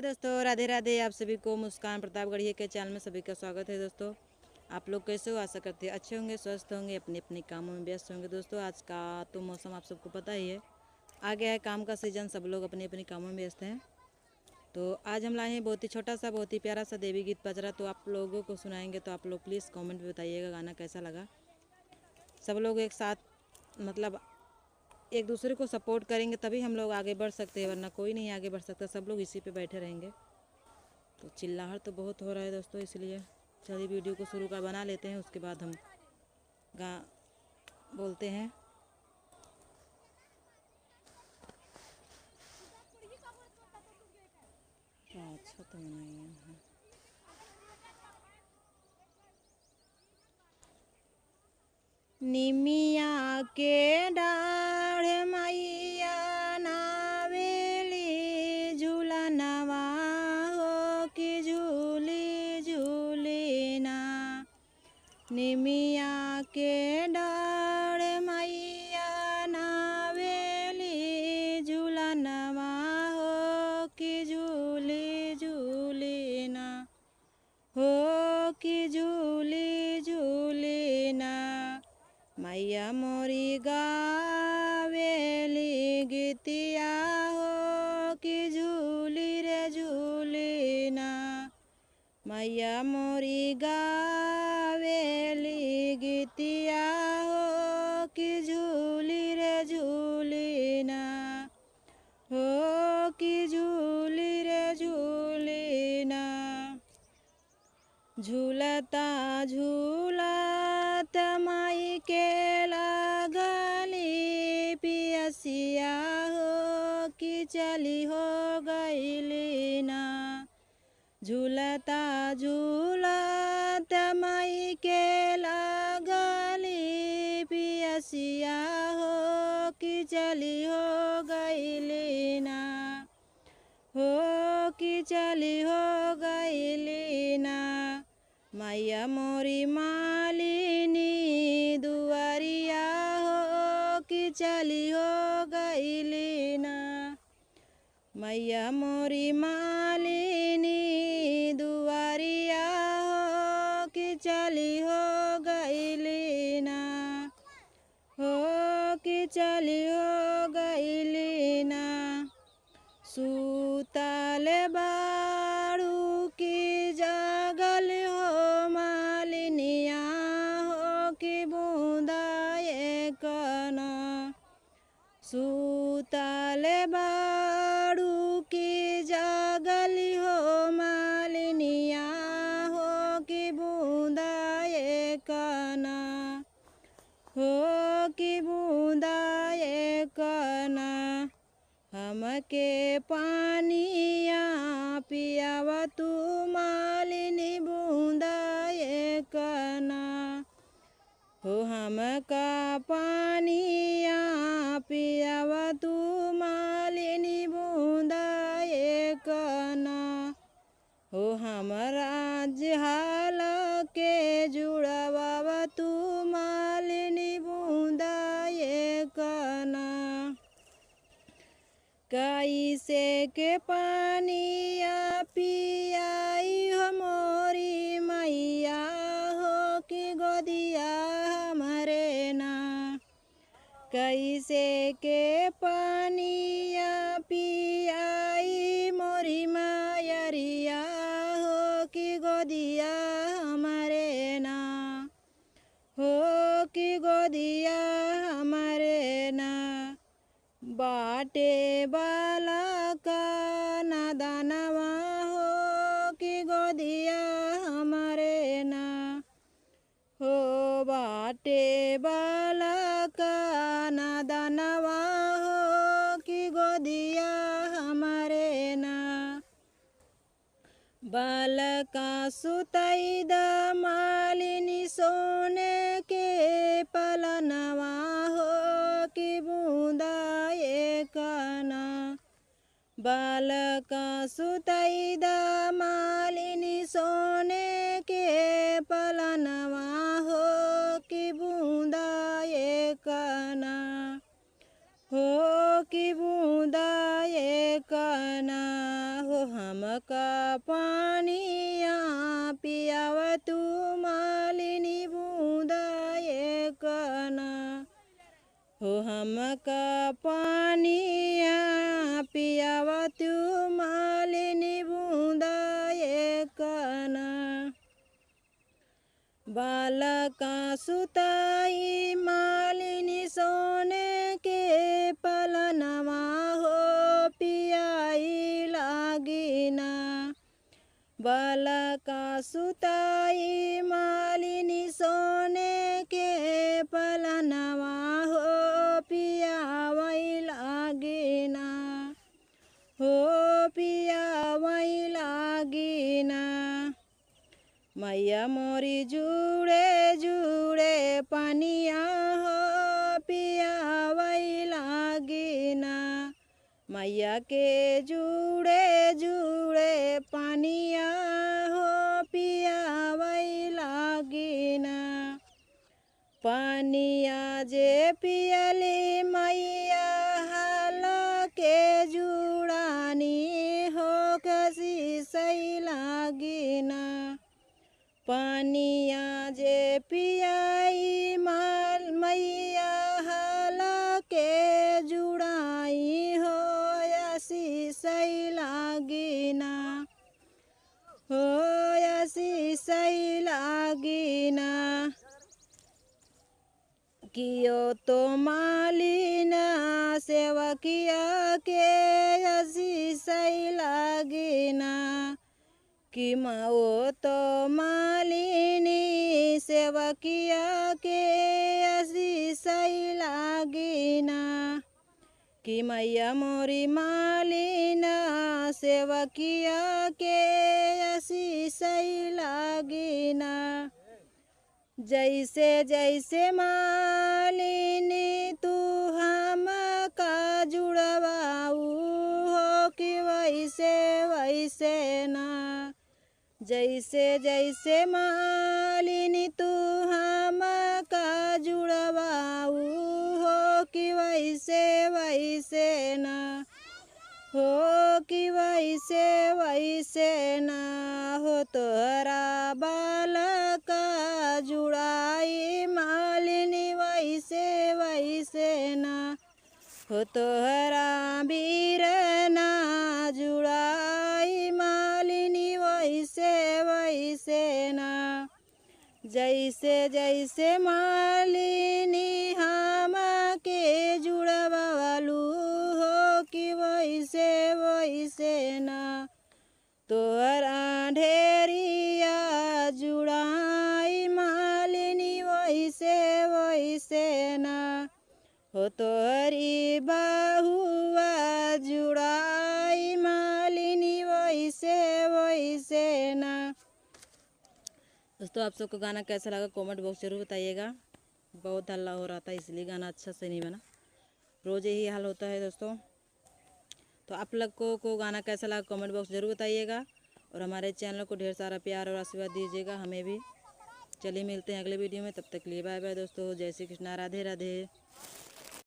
नमस्ते दोस्तों, राधे राधे। आप सभी को मुस्कान प्रतापगढ़ी के चैनल में सभी का स्वागत है। दोस्तों आप लोग कैसे हो? आशा करते हैं अच्छे होंगे, स्वस्थ होंगे, अपने अपने कामों में व्यस्त होंगे। दोस्तों आज का तो मौसम आप सबको पता ही है, आ गया है काम का सीज़न, सब लोग अपने अपने कामों में व्यस्त हैं। तो आज हम लाए हैं बहुत ही छोटा सा, बहुत ही प्यारा सा देवी गीत पचरा, तो आप लोगों को सुनाएंगे। तो आप लोग प्लीज़ कॉमेंट में बताइएगा गाना कैसा लगा। सब लोग एक साथ मतलब एक दूसरे को सपोर्ट करेंगे तभी हम लोग आगे बढ़ सकते हैं, वरना कोई नहीं आगे बढ़ सकता। सब लोग इसी पे बैठे रहेंगे तो चिल्लाहट तो बहुत हो रहा है दोस्तों, इसलिए चलिए वीडियो को शुरू कर बना लेते हैं, उसके बाद हम गा बोलते हैं। अच्छा तो नहीं है। निमिया के डाढ़ मैया नावेली झूला नवा हो कि झूली झूली ना। निमिया के डाढ़ मैया नावेली झूला नवा हो कि झूली झूली ना, हो कि झूली झूली ना। मैया मोरी गावेली गीतिया हो कि झूली रे झूली ना। मैया मोरी गावेली गीतिया हो कि झूली रे झूली ना, हो कि झूली रे झूली ना। झूलता झूलत माई के लागली पियसिया हो कि चली हो गईली ना। झूलता झूलत माई के लागली पियसिया हो कि चली हो गईली ना, हो कि चली हो गईली ना। मैया मोरी मालिनी दुआरिया हो कि चली हो गईली ना। मैया मोरी मालिनी दुआरिया हो कि चली हो गईली ना, हो कि चली हो गईली ना। सूतल बाड़ू की जागल हो मालिनिया हो कि बूंदा एक ना। सूतल बाड़ू की जागल हो मालिनिया हो कि बूंदा एक ना, हो कि बूंदा एक ना। हमके पानिया पियावा तू मालिनी बूंदा एक ना, हो हमका पानिया पियावा तू मालिनी बूंदा एक ना। हो हमरा जहाल के जुड़ावा तू मालिनी बूंदा एक ना। कैसे के पानिया पियाई हो मोरी मैया हो कि गोदिया हमरे ना। कैसे के पानिया पियाई मोरी मायरिया हो कि गोदिया हमरे ना, हो कि गोदिया हमरे ना। बाटे बाला का नादानवा हो कि गोदिया हमारे ना, हो बाटे बाला का नादानवा हो कि गोदिया हमारे ना। बालका सुतई द मालिनी सोने के पलनवा हो कि बूंदा एक ना। बालका सुतई द मालिनी सोने के पलनवा हो कि बूंदा एक ना, हो कि बूंदा एक ना। हो हमका पानिया पियाव तू मालिनी बूंदा एक ना। हो हमका पानिया पियाव तू मालिनी बूंदा एक ना। बालका सुताई मालिनी सोने के पलनवा हो पियाई लागिना। बालका सुताई मालिनी सोने के पलनवा हो पियावई लागिना। हो पियावई लागिना। मैया मोरी जुड़े जुड़े पनिया हो पियावई लागिना। मैया के जुड़े जुड़े पनिया हो पियावई लागिना। पनिया जे पियली मैया हाला के जुड़ानी हो कसी सही लागिना। पानिया जे पियाई माल मैया हाला के जुड़ाई हो ऐसी सही लागिना। हो ऐसी सही लागिना। कियो तो मालिना सेवकिया के ऐसी सही लागिना। कि माओ तो मालिनी सेवकिया के ऐसी सही लागिना। कि मैया मोरी मालिना सेवकिया के ऐसी सही लागिना। जैसे जैसे मालिनी तू हमका जुड़वाऊ हो कि वैसे वैसे ना। जैसे जैसे मालिनी तू हमका जुड़वाऊ हो कि वैसे वैसे ना। हो कि वैसे वैसे ना। हो तोहरा बालका जुड़ाई मालिनी वैसे वैसे ना। हो तोहरा बीरना जुड़ाई मालिनी वैसे वैसे ना। जैसे जैसे मालिनी हम के जुड़वालू हो कि वैसे वैसे ना। तोहरा ढेरिया जुड़ाई मालिनी वैसे वैसे ना। हो तोहरी बहुआ जुड़ाई मालिनी वैसे वैसे ना। दोस्तों आप सबको गाना कैसा लगा कमेंट बॉक्स जरूर बताइएगा। बहुत हल्ला हो रहा था इसलिए गाना अच्छा से नहीं बना। रोज़ यही हाल होता है दोस्तों। तो आप लोग को गाना कैसा लगा कमेंट बॉक्स जरूर बताइएगा। और हमारे चैनल को ढेर सारा प्यार और आशीर्वाद दीजिएगा हमें भी। चलिए मिलते हैं अगले वीडियो में। तब तक के लिए बाय बाय दोस्तों। जय श्री कृष्णा। राधे राधे।